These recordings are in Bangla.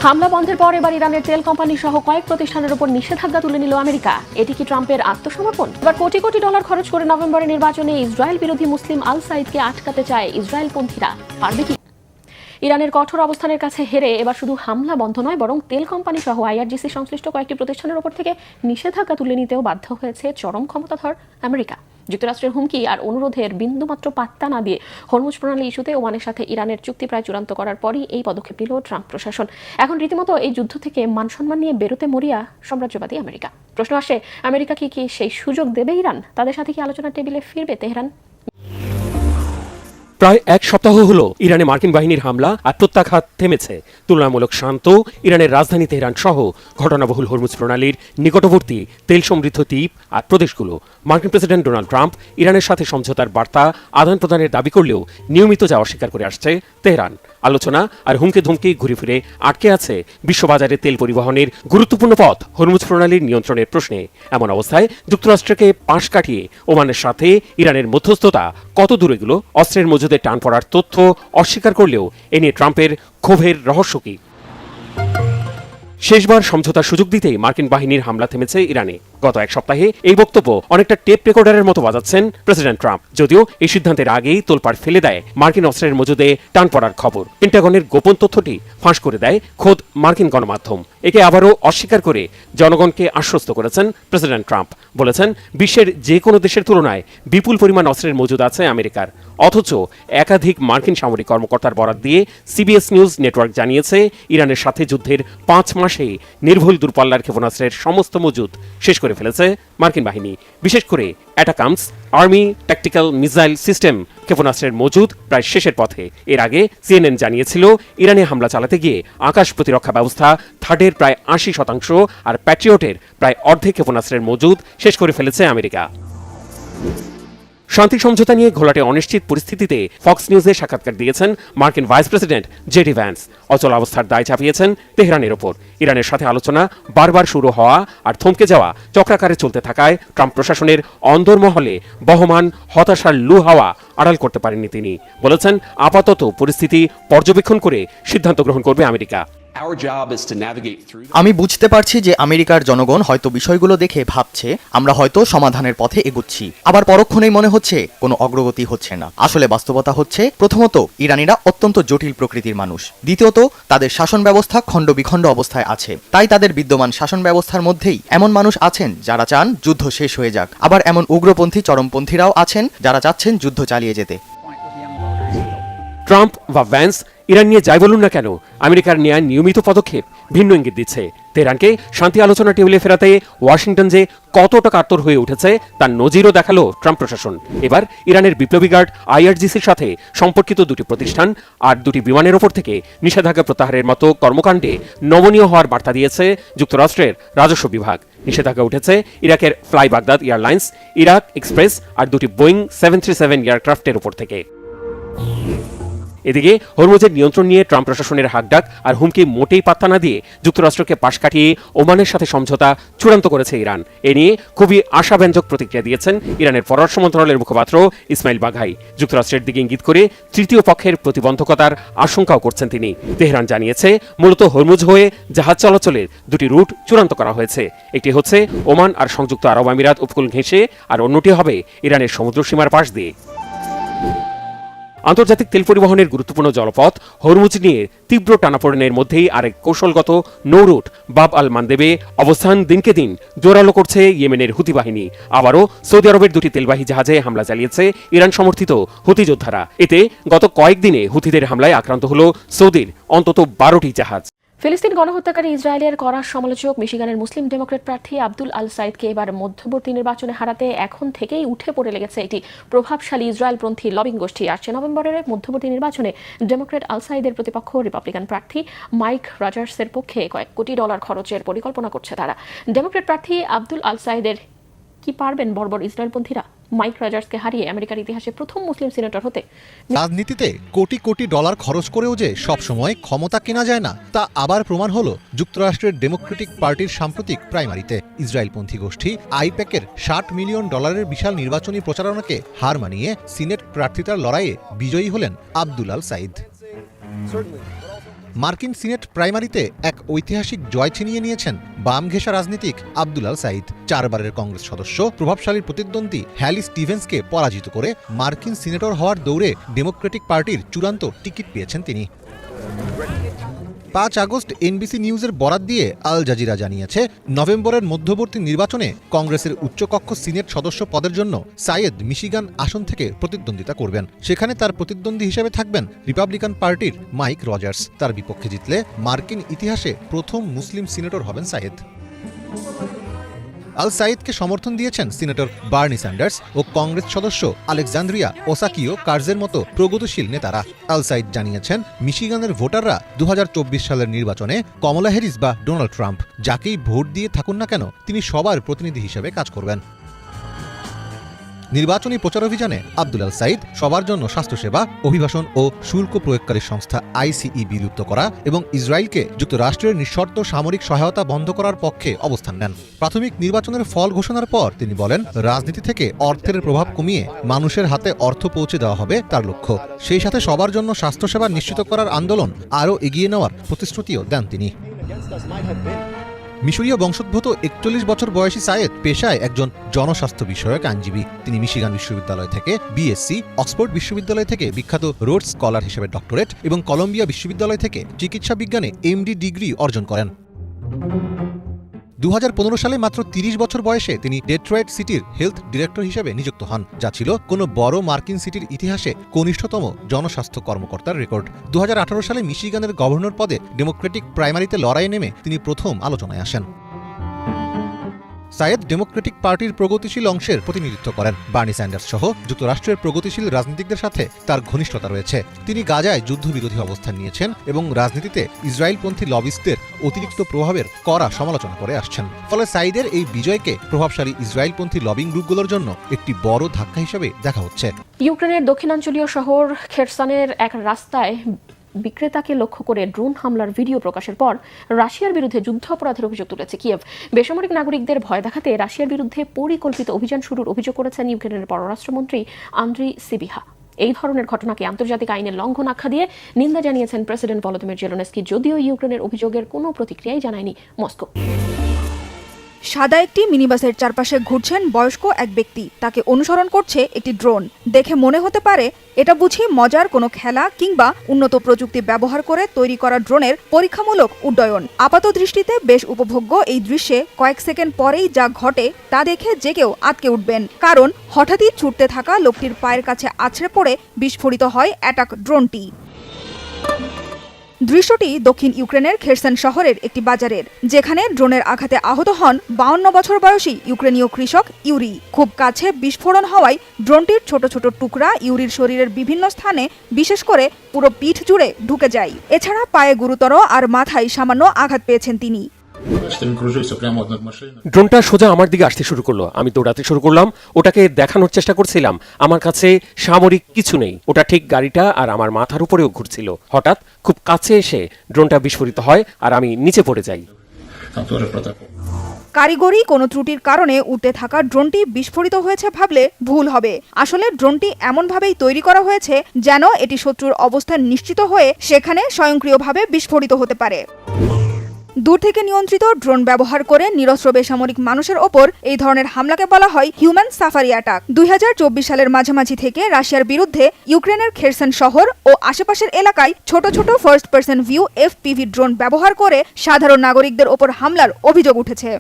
হামলা বন্ধের পর এবার ইরানের তেল কোম্পানি সহ কয়েক প্রতিষ্ঠানের উপর নিষেধাজ্ঞা তুলে নিল আমেরিকা। এটি কি ট্রাম্পের আত্মসমর্পণ? এবার কোটি কোটি ডলার খরচ করে নভেম্বরের নির্বাচনে ইসরায়েল বিরোধী মুসলিম আল সাইদকে আটকাতে চায় ইসরায়েলপন্থীরা। পারবে কি? ইরানের কঠোর অবস্থানের কাছে হেরে এবার শুধু হামলা বন্ধ নয়, বরং তেল কোম্পানি সহ আইআরজিসি সংশ্লিষ্ট কয়েকটি প্রতিষ্ঠানের উপর থেকে নিষেধাজ্ঞা তুলে নিতেও বাধ্য হয়েছে চরম ক্ষমতাধর আমেরিকা। যুক্তরাষ্ট্রের হুমকি আর অনুরোধের বিন্দুমাত্র পাত্তা না দিয়ে হরমুজ প্রণালী ইস্যুতে ওমানের সাথে ইরানের চুক্তি প্রায় চূড়ান্ত করার পরই এই পদক্ষেপ নিল ট্রাম্প প্রশাসন। এখন রীতিমতো এই যুদ্ধ থেকে মানসম্মান নিয়ে বেরোতে মরিয়া সাম্রাজ্যবাদী আমেরিকা। প্রশ্ন আসে, আমেরিকা কি সেই সুযোগ দেবে ইরান? তাদের সাথে কি আলোচনার টেবিলে ফিরবে তেহরান? প্রায় এক সপ্তাহ হলো ইরানে মার্কিন বাহিনীর হামলা আর প্রত্যাঘাত থেমেছে। তুলনামূলক শান্ত ইরানের রাজধানী তেহরান সহ ঘটনাবহুল হরমুজ প্রণালীর নিকটবর্তী তেল সমৃদ্ধ দ্বীপ আর প্রদেশগুলো। মার্কিন প্রেসিডেন্ট ডোনাল্ড ট্রাম্প ইরানের সাথে সমঝোতার বার্তা আদান প্রদানের দাবি করলেও নিয়মিত যা অস্বীকার করে আসছে তেহরান। আলোচনা আর হুমকি ধমকি ঘুরে ফিরে আটকে আছে বিশ্ববাজারে তেল পরিবহনের গুরুত্বপূর্ণ পথ হরমুজ প্রণালীর নিয়ন্ত্রণের প্রশ্নে। এমন অবস্থায় যুক্তরাষ্ট্রকে পাশ কাটিয়ে ওমানের সাথে ইরানের মধ্যস্থতা কত দূরে গেল? অস্ত্রের মজুদে টান পড়ার তথ্য অস্বীকার করলেও এ নিয়ে ট্রাম্পের ক্ষোভের রহস্য কি? শেষবার সমঝোতার সুযোগ দিতেই মার্কিন বাহিনীর হামলা থেমেছে ইরানে। গত এক সপ্তাহে এই বক্তব্য অনেকটা টেপ রেকর্ডারের মতো বাজাচ্ছেন প্রেসিডেন্ট ট্রাম্প। যদিও এই সিদ্ধান্তের আগেই তোলপাড় ফেলে দেয় মার্কিন অস্ত্রের মজুদে টান পড়ার খবর। পেন্টাগনের গোপন তথ্যটি ফাঁস করে দেয় খোদ মার্কিন গণমাধ্যম। একে আবারও অস্বীকার করে জনগণকে আশ্বস্ত করেছেন প্রেসিডেন্ট ট্রাম্প। বলেছেন, বিশ্বের যে কোনো দেশের তুলনায় বিপুল পরিমাণ অস্ত্রের মজুদ আছে আমেরিকার। অথচ একাধিক মার্কিন সামরিক কর্মকর্তার বরাত দিয়ে সিবিএস নিউজ নেটওয়ার্ক জানিয়েছে, ইরানের সাথে যুদ্ধের 5 মাসে নির্ভুল দূরপাল্লার ক্ষেপণাস্ত্রের সমস্ত মজুদ শেষ করে ফেলেছে মার্কিন বাহিনী। বিশেষ করে অ্যাটাকামস আর্মি ট্যাকটিক্যাল মিসাইল সিস্টেম ক্ষেপণাস্ত্রের মজুদ প্রায় শেষের পথে। এর আগে সিএনএন জানিয়েছিল, ইরানে হামলা চালাতে গিয়ে আকাশ প্রতিরক্ষা ব্যবস্থা থার্ডের প্রায় 80% আর প্যাট্রিয়টের প্রায় অর্ধেক ক্ষেপণাস্ত্রের মজুদ শেষ করে ফেলেছে আমেরিকা। শান্তি সমঝোতা নিয়ে ঘোলাটে অনিশ্চিত পরিস্থিতিতে ফক্স নিউজে সাক্ষাৎকার দিয়েছেন মার্কিন ভাইস প্রেসিডেন্ট জেডি ভ্যান্স। অচল অবস্থার দায় চাপিয়েছেন তেহরানের ওপর। ইরানের সাথে আলোচনা বারবার শুরু হওয়া আর থমকে যাওয়া চক্রাকারে চলতে থাকায় ট্রাম্প প্রশাসনের অন্দরমহলে বহমান হতাশার লু হাওয়া আড়াল করতে পারেননি তিনি। বলেছেন, আপাতত পরিস্থিতি পর্যবেক্ষণ করে সিদ্ধান্ত গ্রহণ করবে আমেরিকা। আমি বুঝতে পারছি যে আমেরিকার জনগণ হয়তো বিষয়গুলো দেখে ভাবছে আমরা হয়তো সমাধানের পথে এগুচ্ছি, আবার পরক্ষণেই মনে হচ্ছে কোনো অগ্রগতি হচ্ছে না। আসলে বাস্তবতা হচ্ছে, প্রথমত ইরানিরা অত্যন্ত জটিল প্রকৃতির মানুষ, দ্বিতীয়ত তাদের শাসন ব্যবস্থা খণ্ড বিখণ্ড অবস্থায় আছে। তাই তাদের বিদ্যমান শাসন ব্যবস্থার মধ্যেই এমন মানুষ আছেন যারা চান যুদ্ধ শেষ হয়ে যাক, আবার এমন উগ্রপন্থী চরমপন্থীরাও আছেন যারা চাচ্ছেন যুদ্ধ চালিয়ে যেতে। ট্রাম্প বা ভ্যান্স ইরান নিয়ে যাই বলুন না কেন, আমেরিকার নেয়া নিয়মিত পদক্ষেপ ভিন্ন ইঙ্গিত দিচ্ছে। তেহরানকে শান্তি আলোচনা টেবিলে ফেরাতে ওয়াশিংটন যে কতটা কাতর হয়ে উঠেছে তার নজিরও দেখালো ট্রাম্প প্রশাসন। এবার ইরানের বিপ্লবী গার্ড আইআরজিসির সাথে সম্পর্কিত 2টি প্রতিষ্ঠান আর 2টি বিমানের ওপর থেকে নিষেধাজ্ঞা প্রত্যাহারের মতো কর্মকাণ্ডে নমনীয় হওয়ার বার্তা দিয়েছে যুক্তরাষ্ট্রের রাজস্ব বিভাগ। নিষেধাজ্ঞা উঠেছে ইরাকের fly Baghdad airlines, Iraq express আর 2টি বোয়িং 737 এয়ারক্রাফটের উপর থেকে। এদিকে হরমুজের নিয়ন্ত্রণ নিয়ে ট্রাম্প প্রশাসনের হাকডাক আর হুমকি মোটেই পাত্তা না দিয়ে যুক্তরাষ্ট্রকে পাশ কাটিয়ে ওমানের সাথে সমঝোতা চূড়ান্ত করেছে ইরান। এ নিয়ে খুবই আশাব্যঞ্জক প্রতিক্রিয়া দিয়েছেন ইরানের পররাষ্ট্র মন্ত্রণালয়ের মুখপাত্র ইসমাইল বাঘাই। যুক্তরাষ্ট্রের দিকে ইঙ্গিত করে তৃতীয় পক্ষের প্রতিবন্ধকতার আশঙ্কাও করছেন তিনি। তেহরান জানিয়েছে, মূলত হরমুজ হয়ে জাহাজ চলাচলের 2টি রুট চূড়ান্ত করা হয়েছে। একটি হচ্ছে ওমান আর সংযুক্ত আরব আমিরাত উপকূল ঘেঁষে, আর অন্যটি হবে ইরানের সমুদ্র সীমার পাশ দিয়ে। আন্তর্জাতিক তেল পরিবহনের গুরুত্বপূর্ণ জলপথ হরমুজ নিয়ে তীব্র টানাপোড়েনের মধ্যেই আরেক কৌশলগত নৌরুট বাব আল মানদেবে অবস্থান দিনকে দিন জোরালো করছে ইয়েমেনের হুতি বাহিনী। আবারও সৌদি আরবের 2টি তেলবাহী জাহাজে হামলা চালিয়েছে ইরান সমর্থিত হুতি যোদ্ধারা। এতে গত কয়েকদিনে হুতিদের হামলায় আক্রান্ত হল সৌদির অন্তত 12টি জাহাজ। ফিলিস্তিন গণহত্যাকারী ইসরায়েলের কড়া সমালোচক মিশিগানের মুসলিম ডেমোক্রেট প্রার্থী আব্দুল আল সাইদকে এবার মধ্যবর্তী নির্বাচনে হারাতে এখন থেকেই উঠে পড়ে লেগেছে একটি প্রভাবশালী ইসরায়েলপন্থী লবিং গোষ্ঠী। আসছে নভেম্বরের মধ্যবর্তী নির্বাচনে ডেমোক্রেট আল সাইদের প্রতিপক্ষ রিপাবলিকান প্রার্থী মাইক রজার্সের পক্ষে কয়েক কোটি ডলার খরচের পরিকল্পনা করছে তারা। ডেমোক্রেট প্রার্থী আব্দুল আল সাইদের কি পারবেন বর্বর ইসরায়েলপন্থীরা মাইক রজার্সকে হারিয়ে আমেরিকার ইতিহাসে প্রথম মুসলিম সিনেটর হতে? রাজনীতিতে কোটি কোটি ডলার খরচ করেও যে সবসময় ক্ষমতা কেনা যায় না, তা আবার প্রমাণ হলো যুক্তরাষ্ট্রের ডেমোক্রেটিক পার্টির সাম্প্রতিক প্রাইমারিতে। ইসরায়েলপন্থী গোষ্ঠী আইপ্যাকের $60 মিলিয়ন বিশাল নির্বাচনী প্রচারণাকে হার মানিয়ে সিনেট প্রার্থিতার লড়াইয়ে বিজয়ী হলেন আব্দুল আল সাইদ। মার্কিন সিনেট প্রাইমারিতে এক ঐতিহাসিক জয় ছিনিয়ে নিয়েছেন বাম ঘেঁষা রাজনীতিক আব্দুল আল সাঈদ। 4 বারের কংগ্রেস সদস্য প্রভাবশালী প্রতিদ্বন্দ্বী হ্যালি স্টিভেন্সকে পরাজিত করে মার্কিন সিনেটর হওয়ার দৌড়ে ডেমোক্রেটিক পার্টির চূড়ান্ত টিকিট পেয়েছেন তিনি। 5 আগস্ট এনবিসি নিউজের বরাত দিয়ে আল জাজিরা জানিয়েছে, নভেম্বরের মধ্যবর্তী নির্বাচনে কংগ্রেসের উচ্চকক্ষ সিনেট সদস্য পদের জন্য সাইয়েদ মিশিগান আসন থেকে প্রতিদ্বন্দ্বিতা করবেন। সেখানে তার প্রতিদ্বন্দ্বী হিসেবে থাকবেন রিপাবলিকান পার্টির মাইক রজার্স। তার বিপক্ষে জিতলে মার্কিন ইতিহাসে প্রথম মুসলিম সিনেটর হবেন সাইয়েদ। আল সাঈদকে সমর্থন দিয়েছেন সিনেটর বার্নি স্যান্ডার্স ও কংগ্রেস সদস্য আলেকজান্দ্রিয়া ওসাকিও কার্জের মতো প্রগতিশীল নেতারা। আল সাঈদ জানিয়েছেন, মিশিগানের ভোটাররা 2024 সালের নির্বাচনে কমলা হ্যারিস বা ডোনাল্ড ট্রাম্প যাকেই ভোট দিয়ে থাকুন না কেন তিনি সবার প্রতিনিধি হিসেবে কাজ করবেন। নির্বাচনী প্রচারাভিযানে আব্দুল আল সাঈদ সবার জন্য স্বাস্থ্যসেবা, অভিবাসন ও শুল্ক প্রয়োগকারী সংস্থা আইসিই বিলুপ্ত করা এবং ইসরায়েলকে যুক্তরাষ্ট্রের নিঃশর্ত সামরিক সহায়তা বন্ধ করার পক্ষে অবস্থান নেন। প্রাথমিক নির্বাচনের ফল ঘোষণার পর তিনি বলেন, রাজনীতি থেকে অর্থের প্রভাব কমিয়ে মানুষের হাতে অর্থ পৌঁছে দেওয়া হবে তার লক্ষ্য। সেই সাথে সবার জন্য স্বাস্থ্যসেবা নিশ্চিত করার আন্দোলন আরও এগিয়ে নেওয়ার প্রতিশ্রুতিও দেন তিনি। মিশরীয় বংশোদ্ভূত 41 বছর বয়সী সাইয়েদ পেশায় একজন জনস্বাস্থ্য বিষয়ক আইনজীবী। তিনি মিশিগান বিশ্ববিদ্যালয় থেকে বিএসসি, অক্সফোর্ড বিশ্ববিদ্যালয় থেকে বিখ্যাত রোডস স্কলার হিসেবে ডক্টরেট এবং কলম্বিয়া বিশ্ববিদ্যালয় থেকে চিকিৎসা বিজ্ঞানে এমডি ডিগ্রি অর্জন করেন। 2015 সালে মাত্র 30 বছর বয়সে তিনি ডেট্রয়েট সিটির হেলথ ডিরেক্টর হিসেবে নিযুক্ত হন, যা ছিল কোনো বড় মার্কিন সিটির ইতিহাসে কনিষ্ঠতম জনস্বাস্থ্য কর্মকর্তার রেকর্ড। 2018 সালে মিশিগানের গভর্নর পদে ডেমোক্রেটিক প্রাইমারিতে লড়াইয়ে নেমে তিনি প্রথম আলোচনায় আসেন। সাইয়েদ ডেমোক্রেটিক পার্টির প্রগতিশীল অংশের প্রতিনিধিত্ব করেন। বার্নি স্যান্ডার্স সহ যুক্তরাষ্ট্রের প্রগতিশীল রাজনীতিকদের সাথে তার ঘনিষ্ঠতা রয়েছে। তিনি গাজায় যুদ্ধবিরোধী অবস্থান নিয়েছেন এবং রাজনীতিতে ইসরায়েলপন্থী লবিস্টদের অতিরিক্ত প্রভাবের কড়া সমালোচনা করে আসছেন। ফলে সাইদের এই বিজয়কে প্রভাবশালী ইসরায়েলপন্থী লবিং গ্রুপগুলোর জন্য একটি বড় ধাক্কা হিসেবে দেখা হচ্ছে। ইউক্রেনের দক্ষিণাঞ্চলীয় শহর খেরসনের এক রাস্তায় বিক্রেতাকে লক্ষ্য করে ড্রোন হামলার ভিডিও প্রকাশের পর রাশিয়ার বিরুদ্ধে যুদ্ধ অপরাধের অভিযোগ তুলেছে কিয়েভ। বেসামরিক নাগরিকদের ভয় দেখাতে রাশিয়ার বিরুদ্ধে পরিকল্পিত অভিযান শুরুর অভিযোগ করেছেন ইউক্রেনের পররাষ্ট্রমন্ত্রী আন্দ্রি সিবিহা। এই ধরনের ঘটনাকে আন্তর্জাতিক আইনের লঙ্ঘন আখ্যা দিয়ে নিন্দা জানিয়েছেন প্রেসিডেন্ট ভলোদিমির জেলেনস্কি, যদিও ইউক্রেনের অভিযোগের কোনো প্রতিক্রিয়াই জানায়নি মস্কো। সাদা একটি মিনিবাসের চারপাশে ঘুরছেন বয়স্ক এক ব্যক্তি। তাকে অনুসরণ করছে একটি ড্রোন। দেখে মনে হতে পারে এটা বুঝি মজার কোনো খেলা কিংবা উন্নত প্রযুক্তি ব্যবহার করে তৈরি করা ড্রোনের পরীক্ষামূলক উড্ডয়ন। আপাত দৃষ্টিতে বেশ উপভোগ্য এই দৃশ্যে কয়েক সেকেন্ড পরেই যা ঘটে তা দেখে যে কেউ আটকে উঠবেন, কারণ হঠাৎই ছুটতে থাকা লোকটির পায়ের কাছে আছড়ে পড়ে বিস্ফোরিত হয় অ্যাটাক ড্রোনটি। দৃশ্যটি দক্ষিণ ইউক্রেনের খেরসন শহরের একটি বাজারের, যেখানে ড্রোনের আঘাতে আহত হন 52 বছর বয়সী ইউক্রেনীয় কৃষক ইউরি। খুব কাছে বিস্ফোরণ হওয়ায় ড্রোনটির ছোট ছোট টুকরা ইউরির শরীরের বিভিন্ন স্থানে, বিশেষ করে পুরো পিঠ জুড়ে ঢুকে যায়। এছাড়া পায়ে গুরুতর আর মাথায় সামান্য আঘাত পেয়েছেন তিনি। ড্রোনটা সোজা আমার দিকে আসতে শুরু করলো। আমি দৌড়াতে শুরু করলাম। ওটাকে দেখানোর চেষ্টা করছিলাম আমার কাছে সামরিক কিছু নেই। ওটা ঠিক গাড়িটা আর আমার মাথার উপরেও ঘুরছিল। হঠাৎ খুব কাছে এসে ড্রোনটা বিস্ফোরিত হয় আর আমি নিচে পড়ে যাই। কারিগরি কোনো ত্রুটির কারণে উড়তে থাকা ড্রোনটি বিস্ফোরিত হয়েছে ভাবলে ভুল হবে। আসলে ড্রোনটি এমনভাবেই তৈরি করা হয়েছে যেন এটি শত্রুর অবস্থান নিশ্চিত হয়ে সেখানে স্বয়ংক্রিয়ভাবে বিস্ফোরিত হতে পারে। দূর থেকে নিয়ন্ত্রিত ড্রোন ব্যবহার করে নিরস্ত্র বেসামরিক মানুষের ওপর এই ধরনের হামলাকে বলা হয় হিউম্যান সাফারি অ্যাটাক। 2024 সালের মাঝামাঝি থেকে রাশিয়ার বিরুদ্ধে ইউক্রেনের খেরসন শহর ও আশেপাশের এলাকায় ছোট ছোট first person view FPV drone ব্যবহার করে সাধারণ নাগরিকদের ওপর হামলার অভিযোগ উঠেছে।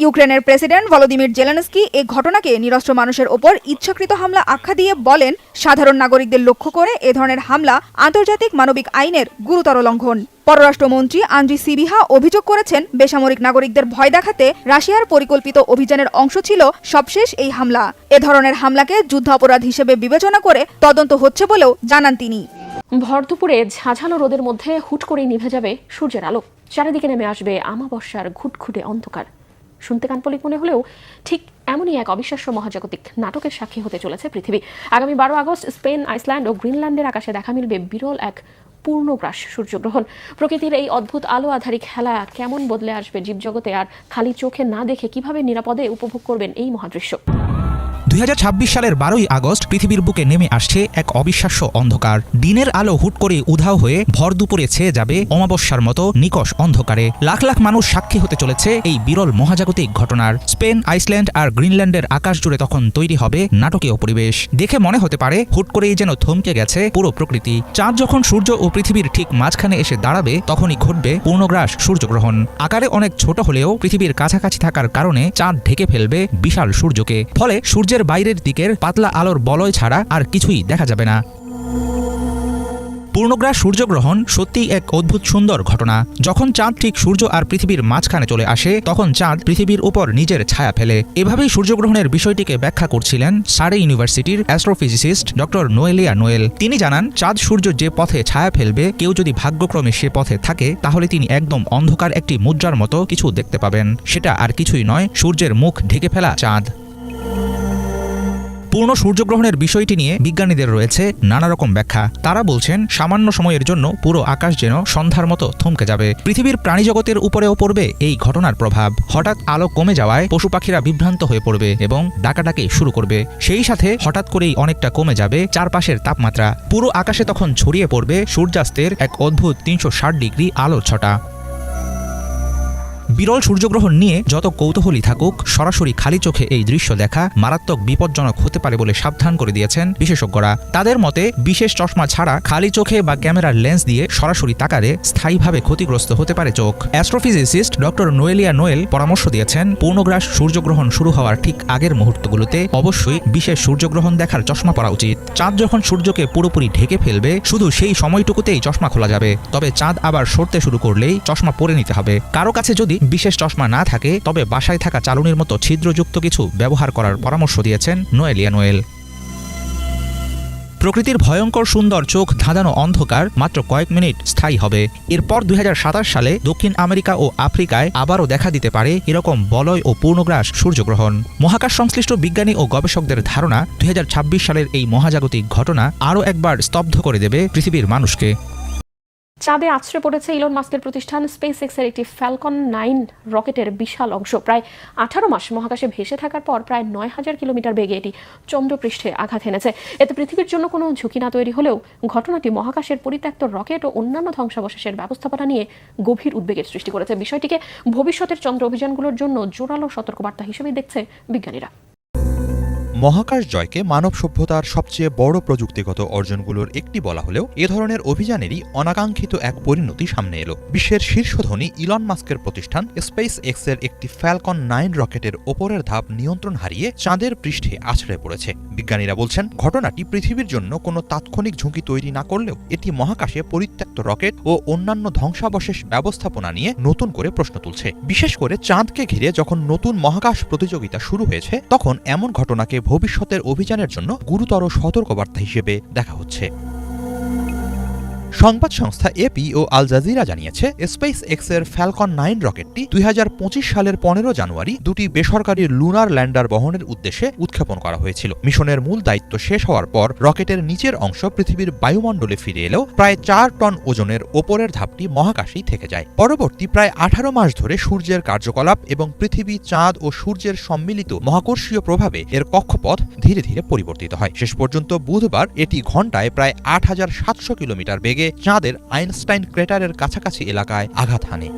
ইউক্রেনের প্রেসিডেন্ট ভলোদিমির জেলেনস্কি এই ঘটনাকে নিরস্ত্র মানুষের ওপর ইচ্ছাকৃত হামলা আখ্যা দিয়ে বলেন, সাধারণ নাগরিকদের লক্ষ্য করে এ ধরনের হামলা আন্তর্জাতিক মানবিক আইনের গুরুতর লঙ্ঘন। পররাষ্ট্রমন্ত্রী আন্দ্রি সিবিহা অভিযোগ করেছেন, বেসামরিক নাগরিকদের ভয় দেখাতে রাশিয়ার পরিকল্পিত অভিযানের অংশ ছিল সবশেষ এই হামলা। এ ধরনের হামলাকে যুদ্ধাপরাধ হিসেবে বিবেচনা করে তদন্ত হচ্ছে বলেও জানান তিনি। ভর দুপুরে ঝাঁঝালো রোদের মধ্যে হুট করেই নিভে যাবে সূর্যের আলো। চারিদিকে নেমে আসবে আমাবস্যার ঘুটঘুটে অন্ধকার। শুনতে কানপলিক মনে হলেও ঠিক এমনই এক অবিশ্বাস্য মহাজাগতিক নাটকের সাক্ষী হতে চলেছে পৃথিবী। আগামী 12 আগস্ট স্পেন, আইসল্যান্ড ও গ্রিনল্যান্ডের আকাশে দেখা মিলবে বিরল এক পূর্ণগ্রাস সূর্যগ্রহণ। প্রকৃতির এই অদ্ভুত আলো আধারী খেলা কেমন বদলে আসবে জীবজগতে, আর খালি চোখে না দেখে কিভাবে নিরাপদে উপভোগ করবেন এই মহাদৃশ্য। 2026 সালের 12ই আগস্ট পৃথিবীর বুকে নেমে আসছে এক অবিশ্বাস্য অন্ধকার। দিনের আলো হুট করে উধাও হয়ে ভর দুপুরে ছেয়ে যাবে অমাবস্যার মতো নিকষ অন্ধকারে। লাখ লাখ মানুষ সাক্ষী হতে চলেছে এই বিরল মহাজাগতিক ঘটনার। স্পেন, আইসল্যান্ড আর গ্রিনল্যান্ডের আকাশ জুড়ে তখন তৈরি হবে নাটকীয় পরিবেশ। দেখে মনে হতে পারে হুট করেই যেন থমকে গেছে পুরো প্রকৃতি। চাঁদ যখন সূর্য ও পৃথিবীর ঠিক মাঝখানে এসে দাঁড়াবে, তখনই ঘটবে পূর্ণগ্রাস সূর্যগ্রহণ। আকারে অনেক ছোট হলেও পৃথিবীর কাছাকাছি থাকার কারণে চাঁদ ঢেকে ফেলবে বিশাল সূর্যকে। ফলে সূর্যের বাইরের দিকের পাতলা আলোর বলয় ছাড়া আর কিছুই দেখা যাবে না। পূর্ণগ্রাস সূর্যগ্রহণ সত্যিই এক অদ্ভুত সুন্দর ঘটনা। যখন চাঁদ ঠিক সূর্য আর পৃথিবীর মাঝখানে চলে আসে, তখন চাঁদ পৃথিবীর উপর নিজের ছায়া ফেলে। এভাবেই সূর্যগ্রহণের বিষয়টিকে ব্যাখ্যা করছিলেন সারে ইউনিভার্সিটির অ্যাস্ট্রোফিজিসিস্ট ডক্টর নোয়েলিয়া নোয়েল। তিনি জানান, চাঁদ সূর্য যে পথে ছায়া ফেলবে, কেউ যদি ভাগ্যক্রমে সে পথে থাকে, তাহলে তিনি একদম অন্ধকার একটি মুদ্রার মতো কিছু দেখতে পাবেন। সেটা আর কিছুই নয়, সূর্যের মুখ ঢেকে ফেলা চাঁদ। পূর্ণ সূর্যগ্রহণের বিষয়টি নিয়ে বিজ্ঞানীদের রয়েছে নানা রকম ব্যাখ্যা। তারা বলছেন, সামান্য সময়ের জন্য পুরো আকাশ যেন সন্ধ্যার মতো থমকে যাবে। পৃথিবীর প্রাণীজগতের উপরেও পড়বে এই ঘটনার প্রভাব। হঠাৎ আলো কমে যাওয়ায় পশু পাখিরা বিভ্রান্ত হয়ে পড়বে এবং ডাকাডাকি শুরু করবে। সেই সাথে হঠাৎ করেই অনেকটা কমে যাবে চারপাশের তাপমাত্রা। পুরো আকাশে তখন ছড়িয়ে পড়বে সূর্যাস্তের এক অদ্ভুত 360 ডিগ্রি আলোর ছটা। বিরল সূর্যগ্রহণ নিয়ে যত কৌতূহলী থাকুক, সরাসরি খালি চোখে এই দৃশ্য দেখা মারাত্মক বিপজ্জনক হতে পারে বলে সাবধান করে দিয়েছেন বিশেষজ্ঞরা। তাদের মতে, বিশেষ চশমা ছাড়া খালি চোখে বা ক্যামেরার লেন্স দিয়ে সরাসরি তাকালে স্থায়ীভাবে ক্ষতিগ্রস্ত হতে পারে চোখ। অ্যাস্ট্রোফিজিসিস্ট ডক্টর নোয়েলিয়া নোয়েল পরামর্শ দিয়েছেন, পূর্ণগ্রাস সূর্যগ্রহণ শুরু হওয়ার ঠিক আগের মুহূর্তগুলোতে অবশ্যই বিশেষ সূর্যগ্রহণ দেখার চশমা পরা উচিত। চাঁদ যখন সূর্যকে পুরোপুরি ঢেকে ফেলবে, শুধু সেই সময়টুকুতেই চশমা খোলা যাবে। তবে চাঁদ আবার সরতে শুরু করলেই চশমা পরে নিতে হবে। কারো কাছে যদি বিশেষ চশমা না থাকে, তবে বাসায় থাকা চালুনির মতো ছিদ্রযুক্ত কিছু ব্যবহার করার পরামর্শ দিয়েছেন নোয়েলিয়া নোয়েল। প্রকৃতির ভয়ঙ্কর সুন্দর চোখ ধাঁধানো অন্ধকার মাত্র কয়েক মিনিট স্থায়ী হবে। এরপর 2027 সালে দক্ষিণ আমেরিকা ও আফ্রিকায় আবারও দেখা দিতে পারে এরকম বলয় ও পূর্ণগ্রাস সূর্যগ্রহণ। মহাকাশ সংশ্লিষ্ট বিজ্ঞানী ও গবেষকদের ধারণা, 2026 সালের এই মহাজাগতিক ঘটনা আরও একবার স্তব্ধ করে দেবে পৃথিবীর মানুষকে। চাঁদে আছড়ে পড়েছে ইলন মাস্কের প্রতিষ্ঠান স্পেস এক্সের একটি ফ্যালকন 9 রকেটের বিশাল অংশ। প্রায় 18 মাস মহাকাশে ভেসে থাকার পর প্রায় 9000 কিলোমিটার বেগে এটি চন্দ্রপৃষ্ঠে আঘাত এনেছে। এতে পৃথিবীর জন্য কোনো ঝুঁকি না তৈরি হলেও ঘটনাটি মহাকাশের পরিত্যক্ত রকেট ও অন্যান্য ধ্বংসাবশেষের ব্যবস্থাপনা নিয়ে গভীর উদ্বেগের সৃষ্টি করেছে। বিষয়টিকে ভবিষ্যতের চন্দ্র অভিযানগুলোর জন্য জোরালো সতর্কবার্তা হিসেবেই দেখছে বিজ্ঞানীরা। মহাকাশ জয়কে মানব সভ্যতার সবচেয়ে বড় প্রযুক্তিগত অর্জনগুলোর একটি বলা হলেও এ ধরনের অভিযানেরই অনাকাঙ্ক্ষিত এক পরিণতি সামনে এলো। বিশ্বের শীর্ষ ধনী ইলন মাস্কের প্রতিষ্ঠান স্পেস এক্সের একটি ফ্যালকন 9 রকেটের ওপরের ধাপ নিয়ন্ত্রণ হারিয়ে চাঁদের পৃষ্ঠে আছড়ে পড়েছে। বিজ্ঞানীরা বলছেন, ঘটনাটি পৃথিবীর জন্য কোনো তাৎক্ষণিক ঝুঁকি তৈরি না করলেও এটি মহাকাশে পরিত্যক্ত রকেট ও অন্যান্য ধ্বংসাবশেষ ব্যবস্থাপনা নিয়ে নতুন করে প্রশ্ন তুলছে। বিশেষ করে চাঁদকে ঘিরে যখন নতুন মহাকাশ প্রতিযোগিতা শুরু হয়েছে, তখন এমন ঘটনাকে ভবিষ্যতের অভিযানের জন্য গুরুতর সতর্কবার্তা হিসেবে দেখা হচ্ছে। সংবাদ সংস্থা এপি ও আল জাজিরা জানিয়েছে, স্পেস এক্সের ফ্যালকন 9 রকেটটি 2025 সালের 15 জানুয়ারি দুটি বেসরকারি লুনার ল্যান্ডার বহনের উদ্দেশ্যে উৎক্ষেপণ করা হয়েছিল। মিশনের মূল দায়িত্ব শেষ হওয়ার পর রকেটের নিচের অংশ পৃথিবীর বায়ুমণ্ডলে ফিরে এলেও প্রায় 4 টন ওজনের ওপরের ধাপটি মহাকাশেই থেকে যায়। পরবর্তী প্রায় 18 মাস ধরে সূর্যের কার্যকলাপ এবং পৃথিবী, চাঁদ ও সূর্যের সম্মিলিত মহাকর্ষীয় প্রভাবে এর কক্ষপথ ধীরে ধীরে পরিবর্তিত হয়। শেষ পর্যন্ত বুধবার এটি ঘণ্টায় প্রায় 8700 কিলোমিটার বেগে চাঁদের আইনস্টাইন ক্রেটারের কাছাকাছি এলাকায় আঘাত হানে।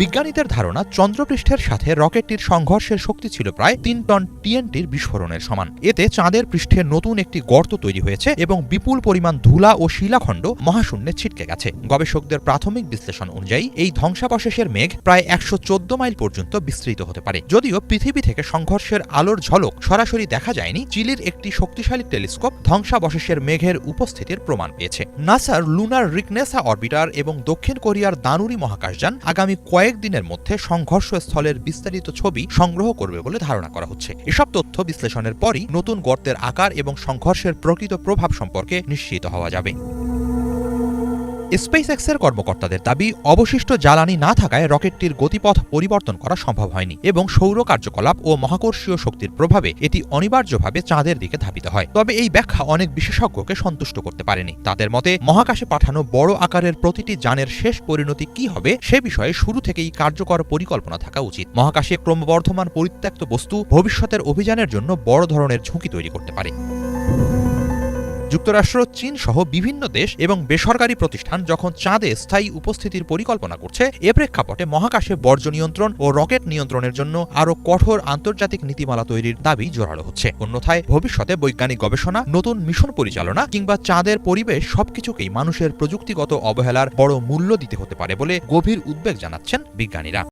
বিজ্ঞানীদের ধারণা, চন্দ্রপৃষ্ঠের সাথে রকেটটির সংঘর্ষের শক্তি ছিল প্রায় 3 টন টিএনটির বিস্ফোরণের সমান। এতে চাঁদের পৃষ্ঠে নতুন একটি গর্ত তৈরি হয়েছে এবং বিপুল পরিমাণ ধুলা ও শিলাখণ্ড মহাশূন্যে ছিটকে গেছে। গবেষকদের প্রাথমিক বিশ্লেষণ অনুযায়ী এই ধ্বংসাবশেষের মেঘ প্রায় 114 মাইল পর্যন্ত বিস্তৃত হতে পারে। যদিও পৃথিবী থেকে সংঘর্ষের আলোর ঝলক সরাসরি দেখা যায়নি, চিলির একটি শক্তিশালী টেলিস্কোপ ধ্বংসাবশেষের মেঘের উপস্থিতির প্রমাণ পেয়েছে। নাসার লুনার রিকনেসা অরবিটার এবং দক্ষিণ কোরিয়ার দানুরি মহাকাশযান আগামী কয়েক দিনের মধ্যে সংঘর্ষস্থলের বিস্তারিত ছবি সংগ্রহ করবে বলে ধারণা করা হচ্ছে। এসব তথ্য বিশ্লেষণের পরই নতুন গর্তের আকার এবং সংঘর্ষের প্রকৃত প্রভাব সম্পর্কে নিশ্চিত হওয়া যাবে। স্পেসএক্সের কর্মকর্তাদের দাবি, অবশিষ্ট জ্বালানি না থাকায় রকেটটির গতিপথ পরিবর্তন করা সম্ভব হয়নি এবং সৌর কার্যকলাপ ও মহাকর্ষীয় শক্তির প্রভাবে এটি অনিবার্যভাবে চাঁদের দিকে ধাবিত হয়। তবে এই ব্যাখ্যা অনেক বিশেষজ্ঞকে সন্তুষ্ট করতে পারেনি। তাদের মতে, মহাকাশে পাঠানো বড় আকারের প্রতিটি যানের শেষ পরিণতি কি হবে সে বিষয়ে শুরু থেকেই কার্যকর পরিকল্পনা থাকা উচিত। মহাকাশে ক্রমবর্ধমান পরিত্যক্ত বস্তু ভবিষ্যতের অভিযানের জন্য বড় ধরনের ঝুঁকি তৈরি করতে পারে। যুক্তরাষ্ট্র, চীন সহ বিভিন্ন দেশ এবং বেসরকারি প্রতিষ্ঠান যখন চাঁদে স্থায়ী উপস্থিতির পরিকল্পনা করছে, এ প্রেক্ষাপটে মহাকাশে বর্জ্য নিয়ন্ত্রণ ও রকেট নিয়ন্ত্রণের জন্য আরও কঠোর আন্তর্জাতিক নীতিমালা তৈরির দাবি জোরালো হচ্ছে। অন্যথায় ভবিষ্যতে বৈজ্ঞানিক গবেষণা, নতুন মিশন পরিচালনা কিংবা চাঁদের পরিবেশ সবকিছুকেই মানুষের প্রযুক্তিগত অবহেলার বড় মূল্য দিতে হতে পারে বলে গভীর উদ্বেগ জানাচ্ছেন বিজ্ঞানীরা।